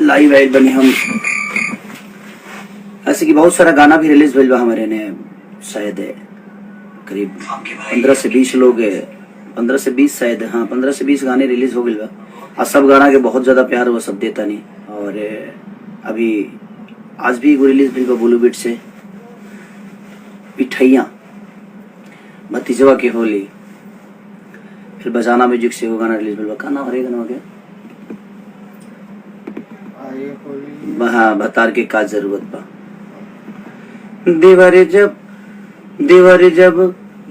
Live आइल बनी हम। ऐसे कि बहुत सारा गाना भी रिलीज भइल बा हमारे ने, शायद करीब 15 से 20 लोग, 15 से 20 शायद, हाँ 15 से 20 गाने रिलीज हो गए बा। और सब गाना के बहुत ज्यादा प्यार वो सब देता नहीं। और अभी आज भी एगो रिलीज भइल बा ब्लू बीट से, पिठैया भतीजवा की होली। फिर बजाना म्यूजिक से वो गाना रिलीज भइल बा, का नाम है गाना के? हाँ, भतार के का जरूरत बा।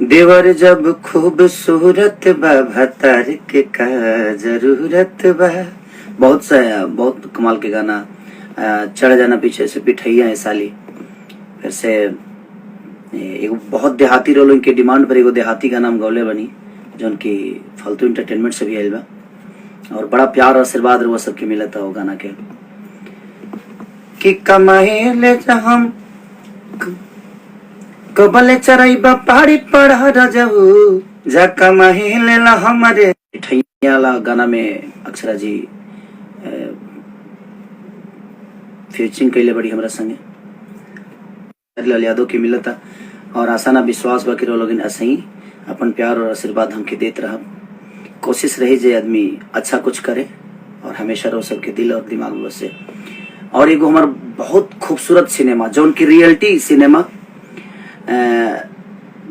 देवर जब खूबसूरत बा, भतार के का जरूरत बा। बहुत कमाल के गाना। चढ़ जाना पीछे से, पिठैया है साली। फिर से एगो बहुत देहाती रोल, इनके डिमांड पर एगो देहाती गाना हम गौले बनी, जो उनकी फालतू इंटरटेनमेंट से भी आयल बा। और बड़ा प्यार और आशीर्वाद वो सबके मिला था वो गाना के। कि कमाएले हम कबले चराइबा पहाड़ी पढ़ा रजऊ, जा कमाएले ला हमारे। पिठैया ला गाना में अक्षरा जी फीचरिंग कैले बड़ी हमरा संगे, लाल यादव के मिला था। और आसाना विश्वास बा कि लोग ऐसे ही अपन प्यार और आशीर्वाद हमके देते रह। कोशिश रही जे आदमी अच्छा कुछ करे और हमेशा रो सबके दिल और दिमाग में बसे। और एगो हमार बहुत खूबसूरत सिनेमा, जो उनकी रियलिटी सिनेमा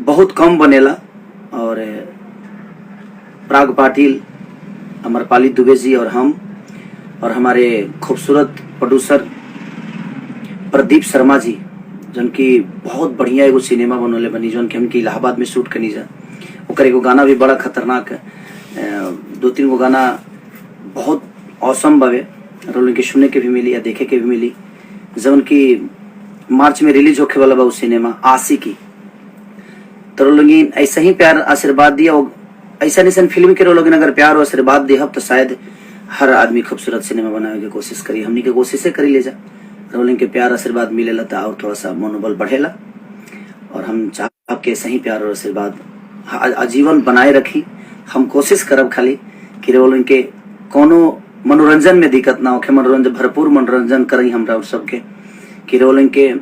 बहुत कम बनेला। और प्राग पाटिल, अमरपाली दुबे जी और हम, और हमारे खूबसूरत प्रोड्यूसर प्रदीप शर्मा जी, जिनकी बहुत बढ़िया एगो सिनेमा बनोले बनी, जो हमके इलाहाबाद में शूट करनी जा। ओकर एगो गाना भी बड़ा खतरनाक है, 2-3 गो गाना बहुत औसम बावे, और उनके सुनने के भी मिली या देखे के भी मिली। जब उनकी मार्च में रिलीज होके वाला बा उस सिनेमा आशिकी। तो लोग ऐसा ही प्यार आशीर्वाद दिया, ऐसा नहीं फिल्म के लोग अगर प्यार और आशीर्वाद दिया तो शायद हर आदमी खूबसूरत सिनेमा बनाने की कोशिश करी। हमनी के कोशिशें करी ले जा, रोलिंग के प्यार आशीर्वाद मिलेला तो और थोड़ा सा मनोबल बढ़ेला। और हम चाह के सही प्यार और आशीर्वाद आजीवन बनाए रखी। हम कोशिश करब खाली कि रोलिंग के कोनो मनोरंजन में दिक्कत ना होके, मनोरंजन भरपूर मनोरंजन करी हमरा और सबके, कि रोलिंग के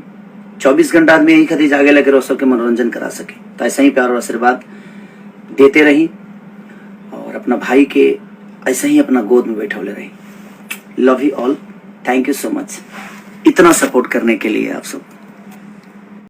24 घंटा आदमी यही खातिर जागे लगे रोज सबके मनोरंजन करा सके। तो ऐसा ही प्यार और आशीर्वाद देते रही और अपना भाई के ऐसे ही अपना गोद में बैठौले रही। Love you all, thank you so much इतना सपोर्ट करने के लिए आप सब।